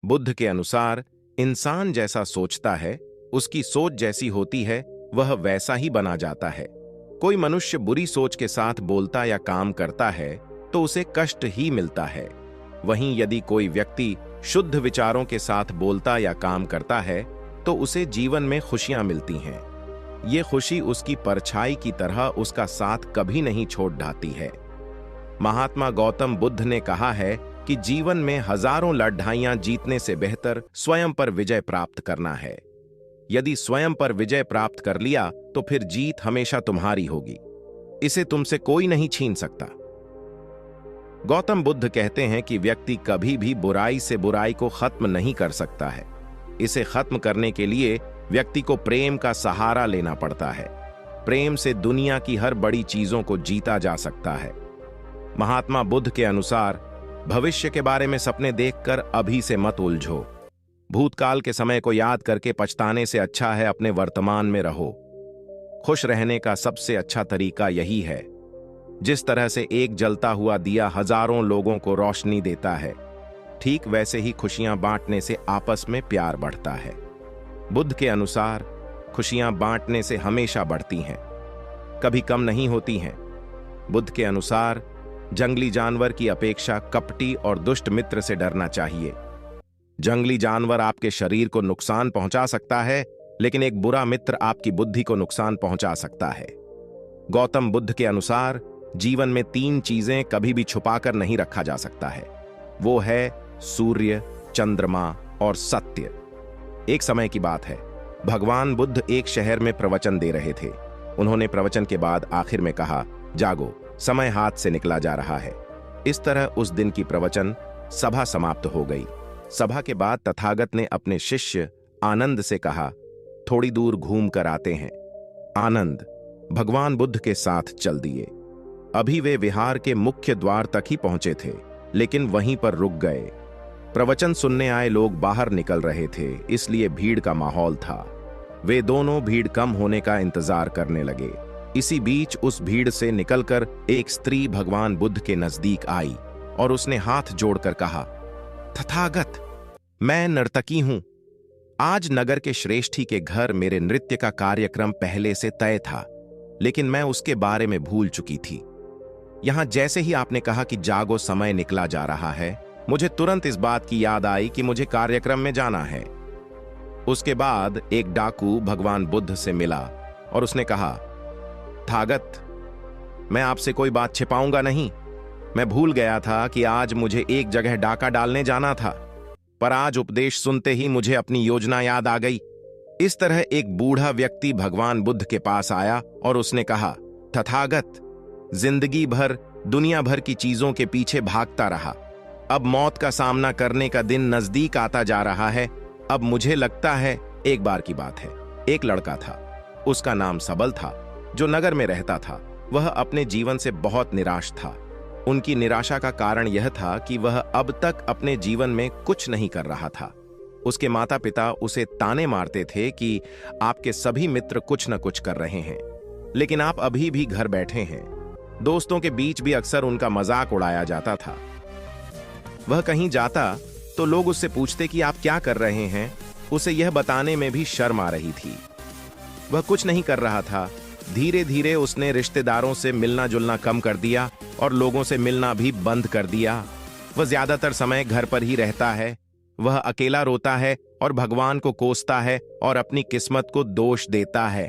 बुद्ध के अनुसार इंसान जैसा सोचता है, उसकी सोच जैसी होती है, वह वैसा ही बना जाता है। कोई मनुष्य बुरी सोच के साथ बोलता या काम करता है तो उसे कष्ट ही मिलता है। वहीं यदि कोई व्यक्ति शुद्ध विचारों के साथ बोलता या काम करता है तो उसे जीवन में खुशियां मिलती हैं। ये खुशी उसकी परछाई की तरह उसका साथ कभी नहीं छोड़ जाती है। महात्मा गौतम बुद्ध ने कहा है कि जीवन में हजारों लड़ाइयां जीतने से बेहतर स्वयं पर विजय प्राप्त करना है। यदि स्वयं पर विजय प्राप्त कर लिया तो फिर जीत हमेशा तुम्हारी होगी, इसे तुमसे कोई नहीं छीन सकता। गौतम बुद्ध कहते हैं कि व्यक्ति कभी भी बुराई से बुराई को खत्म नहीं कर सकता है। इसे खत्म करने के लिए व्यक्ति को प्रेम का सहारा लेना पड़ता है। प्रेम से दुनिया की हर बड़ी चीजों को जीता जा सकता है। महात्मा बुद्ध के अनुसार भविष्य के बारे में सपने देखकर अभी से मत उलझो। भूतकाल के समय को याद करके पछताने से अच्छा है अपने वर्तमान में रहो। खुश रहने का सबसे अच्छा तरीका यही है। जिस तरह से एक जलता हुआ दिया हजारों लोगों को रोशनी देता है, ठीक वैसे ही खुशियां बांटने से आपस में प्यार बढ़ता है। बुद्ध के अनुसार खुशियां बांटने से हमेशा बढ़ती हैं, कभी कम नहीं होती हैं। बुद्ध के अनुसार जंगली जानवर की अपेक्षा कपटी और दुष्ट मित्र से डरना चाहिए। जंगली जानवर आपके शरीर को नुकसान पहुंचा सकता है, लेकिन एक बुरा मित्र आपकी बुद्धि को नुकसान पहुंचा सकता है। गौतम बुद्ध के अनुसार जीवन में 3 चीजें कभी भी छुपाकर नहीं रखा जा सकता है। वो है सूर्य, चंद्रमा और सत्य। एक समय की बात है, भगवान बुद्ध एक शहर में प्रवचन दे रहे थे। उन्होंने प्रवचन के बाद आखिर में कहा, जागो, समय हाथ से निकला जा रहा है। इस तरह उस दिन की प्रवचन सभा समाप्त हो गई। सभा के बाद तथागत ने अपने शिष्य आनंद से कहा, थोड़ी दूर घूम कर आते हैं। आनंद भगवान बुद्ध के साथ चल दिए। अभी वे विहार के मुख्य द्वार तक ही पहुंचे थे, लेकिन वहीं पर रुक गए। प्रवचन सुनने आए लोग बाहर निकल रहे थे, इसलिए भीड़ का माहौल था। वे दोनों भीड़ कम होने का इंतजार करने लगे। इसी बीच उस भीड़ से निकलकर एक स्त्री भगवान बुद्ध के नजदीक आई और उसने हाथ जोड़कर कहा, तथागत, मैं नर्तकी हूं। आज नगर के श्रेष्ठी के घर मेरे नृत्य का कार्यक्रम पहले से तय था, लेकिन मैं उसके बारे में भूल चुकी थी। यहां जैसे ही आपने कहा कि जागो, समय निकला जा रहा है, मुझे तुरंत इस बात की याद आई कि मुझे कार्यक्रम में जाना है। उसके बाद एक डाकू भगवान बुद्ध से मिला और उसने कहा, थागत, मैं आपसे कोई बात छिपाऊंगा नहीं। मैं भूल गया था कि आज मुझे एक जगह डाका डालने जाना था, पर आज उपदेश सुनते ही मुझे अपनी योजना याद आ गई। इस तरह एक बूढ़ा व्यक्ति भगवान बुद्ध के पास आया और उसने कहा, तथागत, जिंदगी भर दुनिया भर की चीजों के पीछे भागता रहा। अब मौत का सामना करने का दिन नजदीक आता जा रहा है। अब मुझे लगता है, एक बार की बात है, एक लड़का था, उसका नाम सबल था, जो नगर में रहता था। वह अपने जीवन से बहुत निराश था। उनकी निराशा का कारण यह था कि वह अब तक अपने जीवन में कुछ नहीं कर रहा था। उसके माता पिता उसे ताने मारते थे कि आपके सभी मित्र कुछ न कुछ कर रहे हैं, लेकिन आप अभी भी घर बैठे हैं। दोस्तों के बीच भी अक्सर उनका मजाक उड़ाया जाता था। वह कहीं जाता तो लोग उससे पूछते कि आप क्या कर रहे हैं। उसे यह बताने में भी शर्म आ रही थी। वह कुछ नहीं कर रहा था। धीरे धीरे उसने रिश्तेदारों से मिलना जुलना कम कर दिया और लोगों से मिलना भी बंद कर दिया। वह ज्यादातर समय घर पर ही रहता है। वह अकेला रोता है और भगवान को कोसता है और अपनी किस्मत को दोष देता है।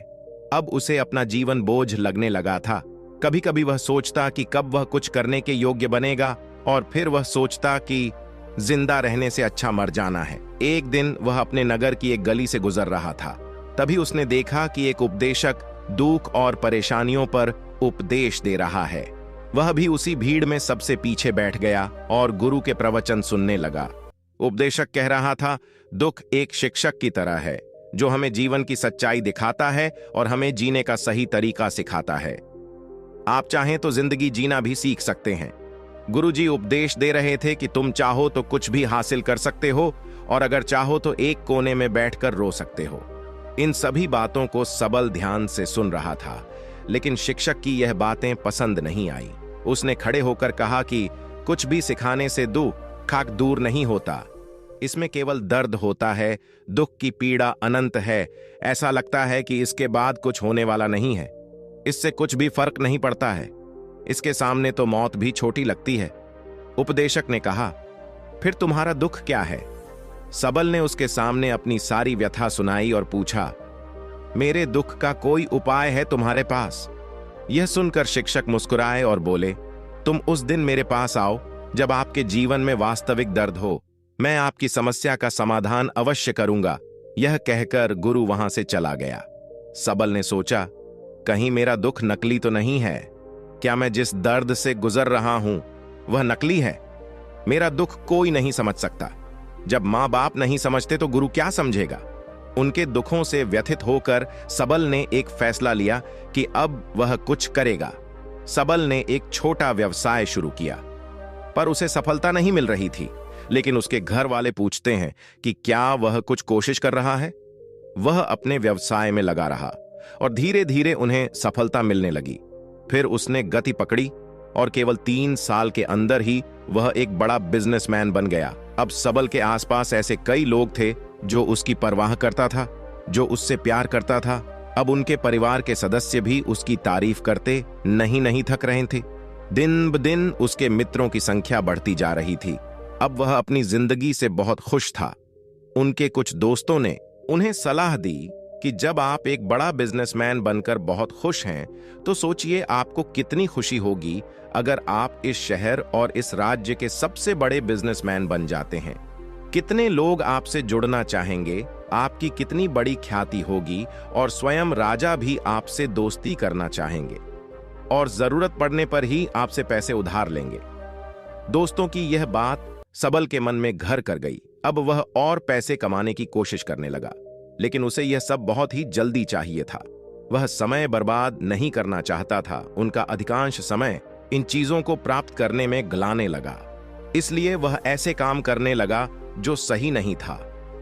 अब उसे अपना जीवन बोझ लगने लगा था। कभी कभी वह सोचता कि कब वह कुछ करने के योग्य बनेगा, और फिर वह सोचता कि जिंदा रहने से अच्छा मर जाना है। एक दिन वह अपने नगर की एक गली से गुजर रहा था। तभी उसने देखा कि एक उपदेशक दुख और परेशानियों पर उपदेश दे रहा है। वह भी उसी भीड़ में सबसे पीछे बैठ गया और गुरु के प्रवचन सुनने लगा। उपदेशक कह रहा था, दुख एक शिक्षक की तरह है जो हमें जीवन की सच्चाई दिखाता है और हमें जीने का सही तरीका सिखाता है। आप चाहें तो जिंदगी जीना भी सीख सकते हैं। गुरुजी उपदेश दे रहे थे कि तुम चाहो तो कुछ भी हासिल कर सकते हो, और अगर चाहो तो एक कोने में बैठकर रो सकते हो। इन सभी बातों को सबल ध्यान से सुन रहा था, लेकिन शिक्षक की यह बातें पसंद नहीं आई। उसने खड़े होकर कहा कि कुछ भी सिखाने से दुख दूर नहीं होता। इसमें केवल दर्द होता है, दुख की पीड़ा अनंत है। ऐसा लगता है कि इसके बाद कुछ होने वाला नहीं है, इससे कुछ भी फर्क नहीं पड़ता है, इसके सामने तो मौत भी छोटी लगती है। उपदेशक ने कहा, फिर तुम्हारा दुख क्या है? सबल ने उसके सामने अपनी सारी व्यथा सुनाई और पूछा, मेरे दुख का कोई उपाय है तुम्हारे पास? यह सुनकर शिक्षक मुस्कुराए और बोले, तुम उस दिन मेरे पास आओ जब आपके जीवन में वास्तविक दर्द हो, मैं आपकी समस्या का समाधान अवश्य करूंगा। यह कहकर गुरु वहां से चला गया। सबल ने सोचा, कहीं मेरा दुख नकली तो नहीं है? क्या मैं जिस दर्द से गुजर रहा हूं वह नकली है? मेरा दुख कोई नहीं समझ सकता। जब मां बाप नहीं समझते तो गुरु क्या समझेगा? उनके दुखों से व्यथित होकर सबल ने एक फैसला लिया कि अब वह कुछ करेगा। सबल ने एक छोटा व्यवसाय शुरू किया, पर उसे सफलता नहीं मिल रही थी। लेकिन उसके घर वाले पूछते हैं कि क्या वह कुछ कोशिश कर रहा है? वह अपने व्यवसाय में लगा रहा और धीरे धीरे उन्हें सफलता मिलने लगी। फिर उसने गति पकड़ी और केवल 3 साल के अंदर ही वह एक बड़ा बिजनेसमैन बन गया। अब सबल के आसपास ऐसे कई लोग थे जो उसकी परवाह करता था, जो उससे प्यार करता था। अब उनके परिवार के सदस्य भी उसकी तारीफ करते नहीं थक रहे थे। दिन ब दिन उसके मित्रों की संख्या बढ़ती जा रही थी। अब वह अपनी जिंदगी से बहुत खुश था। उनके कुछ दोस्तों ने उन्हें सलाह दी कि जब आप एक बड़ा बिजनेसमैन बनकर बहुत खुश हैं, तो सोचिए आपको कितनी खुशी होगी अगर आप इस शहर और इस राज्य के सबसे बड़े बिजनेसमैन बन जाते हैं। कितने लोग आपसे जुड़ना चाहेंगे, आपकी कितनी बड़ी ख्याति होगी और स्वयं राजा भी आपसे दोस्ती करना चाहेंगे और जरूरत पड़ने पर ही आपसे पैसे उधार लेंगे। दोस्तों की यह बात सबल के मन में घर कर गई। अब वह और पैसे कमाने की कोशिश करने लगा, लेकिन उसे यह सब बहुत ही जल्दी चाहिए था। वह समय बर्बाद नहीं करना चाहता था। उनका अधिकांश समय इन चीजों को प्राप्त करने में गलाने लगा। इसलिए वह ऐसे काम करने लगा जो सही नहीं था।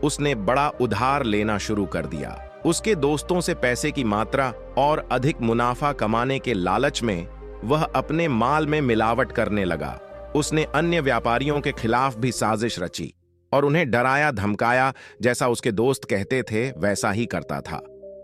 उसने बड़ा उधार लेना शुरू कर दिया। उसके दोस्तों से पैसे की मात्रा और अधिक मुनाफा कमाने के लालच में वह अपने माल में मिलावट करने लगा। उसने अन्य व्यापारियों के खिलाफ भी साजिश रची और उन्हें डराया धमकाया। जैसा उसके दोस्त कहते थे वैसा ही करता था।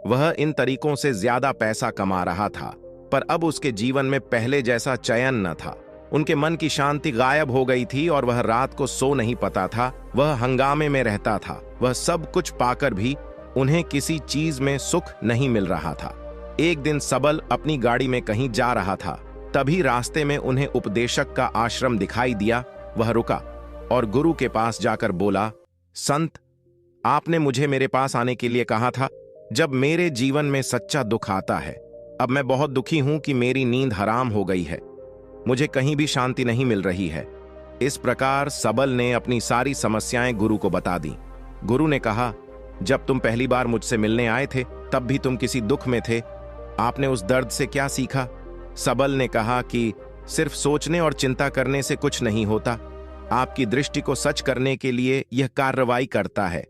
वह इन तरीकों से ज्यादा पैसा कमा रहा था, पर अब उसके जीवन में पहले जैसा चयन न था। उनके मन की शांति गायब हो गई थी और वह रात को सो नहीं पाता था। वह हंगामे में रहता था। वह सब कुछ पाकर भी उन्हें किसी चीज में सुख नहीं मिल रहा था। एक दिन सबल अपनी गाड़ी में कहीं जा रहा था, तभी रास्ते में उन्हें उपदेशक का आश्रम दिखाई दिया। वह रुका और गुरु के पास जाकर बोला, संत, आपने मुझे मेरे पास आने के लिए कहा था जब मेरे जीवन में सच्चा दुख आता है। अब मैं बहुत दुखी हूं कि मेरी नींद हराम हो गई है, मुझे कहीं भी शांति नहीं मिल रही है। इस प्रकार सबल ने अपनी सारी समस्याएं गुरु को बता दी। गुरु ने कहा, जब तुम पहली बार मुझसे मिलने आए थे तब भी तुम किसी दुख में थे। आपने उस दर्द से क्या सीखा? सबल ने कहा कि सिर्फ सोचने और चिंता करने से कुछ नहीं होता। आपकी दृष्टि को सच करने के लिए यह कार्रवाई करता है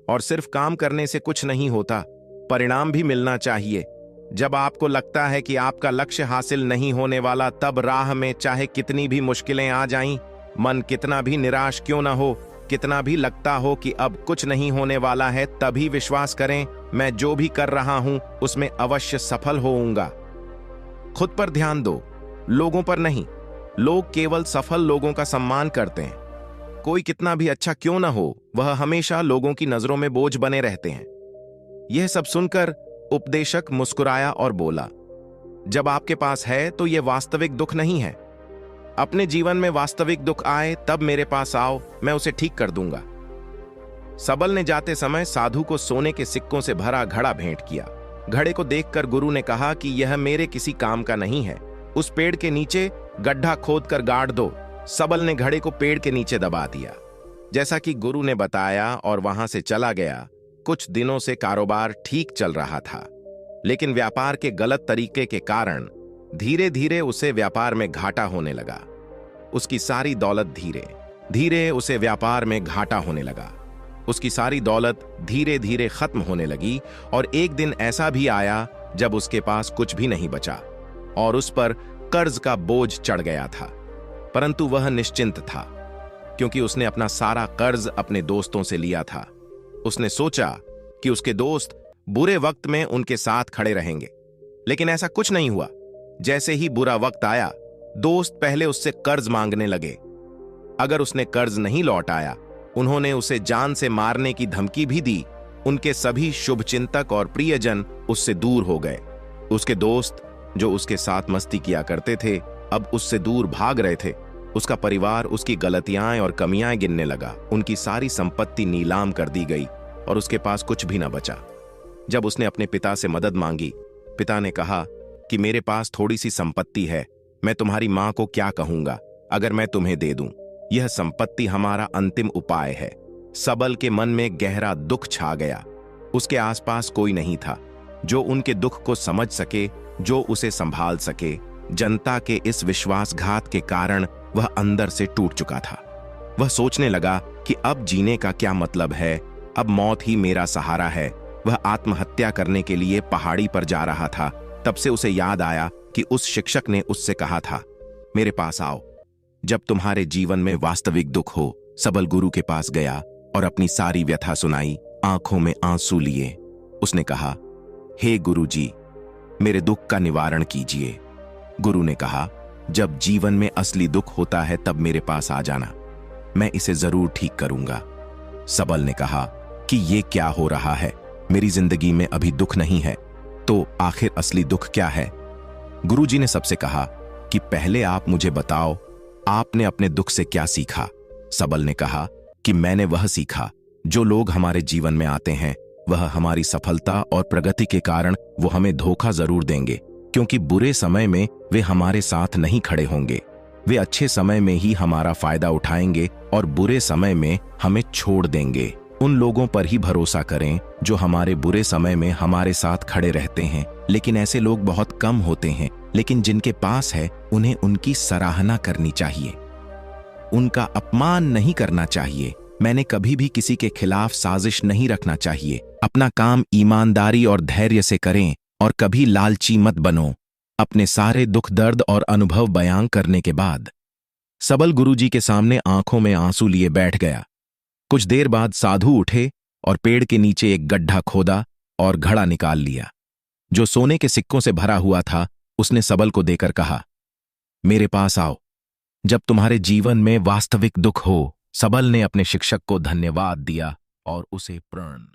और सिर्फ काम करने से कुछ नहीं होता, परिणाम भी मिलना चाहिए। जब आपको लगता है कि आपका लक्ष्य हासिल नहीं होने वाला, तब राह में चाहे कितनी भी मुश्किलें आ जाएं, मन कितना भी निराश क्यों ना हो, कितना भी लगता हो कि अब कुछ नहीं होने वाला है, तभी विश्वास करें, मैं जो भी कर रहा हूं उसमें अवश्य सफल होऊंगा। खुद पर ध्यान दो, लोगों पर नहीं। लोग केवल सफल लोगों का सम्मान करते हैं। कोई कितना भी अच्छा क्यों ना हो, वह हमेशा लोगों की नजरों में बोझ बने रहते हैं। यह सब सुनकर उपदेशक मुस्कुराया और बोला, जब आपके पास है तो यह वास्तविक दुख नहीं है। अपने जीवन में वास्तविक दुख आए तब मेरे पास आओ, मैं उसे ठीक कर दूंगा। सबल ने जाते समय साधु को सोने के सिक्कों से भरा घड़ा भेंट किया। घड़े को देखकर गुरु ने कहा कि यह मेरे किसी काम का नहीं है, उस पेड़ के नीचे गड्ढा खोदकर गाड़ दो। सबल ने घड़े को पेड़ के नीचे दबा दिया, जैसा कि गुरु ने बताया, और वहां से चला गया। कुछ दिनों से कारोबार ठीक चल रहा था, लेकिन व्यापार के गलत तरीके के कारण धीरे धीरे उसे व्यापार में घाटा होने लगा। उसकी सारी दौलत धीरे धीरे उसे व्यापार में घाटा होने लगा। उसकी सारी दौलत धीरे धीरे खत्म होने लगी और एक दिन ऐसा भी आया जब उसके पास कुछ भी नहीं बचा और उस पर कर्ज का बोझ चढ़ गया था। परंतु वह निश्चिंत था। क्योंकि उसने अपना सारा कर्ज अपने दोस्तों से लिया था। उसने सोचा कि उसके दोस्त बुरे वक्त में उनके साथ खड़े रहेंगे, लेकिन ऐसा कुछ नहीं हुआ। जैसे ही बुरा वक्त आया, दोस्त पहले उससे कर्ज मांगने लगे। अगर उसने कर्ज नहीं लौटाया, उन्होंने उसे जान से मारने की धमकी भी दी। उनके सभी शुभचिंतक और प्रियजन उससे दूर हो गए। उसके दोस्त जो उसके साथ मस्ती किया करते थे, अब उससे दूर भाग रहे थे। उसका परिवार उसकी गलतियां और कमियां गिनने लगा। उनकी सारी संपत्ति नीलाम कर दी गई और उसके पास कुछ भी न बचा। जब उसने अपने पिता से मदद मांगी, पिता ने कहा कि मेरे पास थोड़ी सी संपत्ति है, मैं तुम्हारी मां को क्या कहूंगा अगर मैं तुम्हें दे दूं। यह संपत्ति हमारा अंतिम उपाय है। सबल के मन में गहरा दुख छा गया। उसके आसपास कोई नहीं था जो उनके दुख को समझ सके, जो उसे संभाल सके। जनता के इस विश्वासघात के कारण वह अंदर से टूट चुका था। वह सोचने लगा कि अब जीने का क्या मतलब है, अब मौत ही मेरा सहारा है। वह आत्महत्या करने के लिए पहाड़ी पर जा रहा था। तब से उसे याद आया कि उस शिक्षक ने उससे कहा था, मेरे पास आओ जब तुम्हारे जीवन में वास्तविक दुख हो। सबल गुरु के पास गया और अपनी सारी व्यथा सुनाई, आंखों में आंसू लिए। उसने कहा, हे गुरु जी, मेरे दुख का निवारण कीजिए। गुरु ने कहा, जब जीवन में असली दुख होता है तब मेरे पास आ जाना, मैं इसे जरूर ठीक करूंगा। सबल ने कहा कि ये क्या हो रहा है, मेरी जिंदगी में अभी दुख नहीं है, तो आखिर असली दुख क्या है? गुरुजी ने सबसे कहा कि पहले आप मुझे बताओ, आपने अपने दुख से क्या सीखा? सबल ने कहा कि मैंने वह सीखा, जो लोग हमारे जीवन में आते हैं वह हमारी सफलता और प्रगति के कारण वो हमें धोखा जरूर देंगे, क्योंकि बुरे समय में वे हमारे साथ नहीं खड़े होंगे। वे अच्छे समय में ही हमारा फायदा उठाएंगे और बुरे समय में हमें छोड़ देंगे। उन लोगों पर ही भरोसा करें जो हमारे बुरे समय में हमारे साथ खड़े रहते हैं। लेकिन ऐसे लोग बहुत कम होते हैं, लेकिन जिनके पास है उन्हें उनकी सराहना करनी चाहिए, उनका अपमान नहीं करना चाहिए। मैंने कभी भी किसी के खिलाफ साजिश नहीं रखना चाहिए। अपना काम ईमानदारी और धैर्य से करें और कभी लालची मत बनो। अपने सारे दुख दर्द और अनुभव बयां करने के बाद सबल गुरुजी के सामने आंखों में आंसू लिए बैठ गया। कुछ देर बाद साधु उठे और पेड़ के नीचे एक गड्ढा खोदा और घड़ा निकाल लिया, जो सोने के सिक्कों से भरा हुआ था। उसने सबल को देकर कहा, मेरे पास आओ जब तुम्हारे जीवन में वास्तविक दुख हो। सबल ने अपने शिक्षक को धन्यवाद दिया और उसे प्रण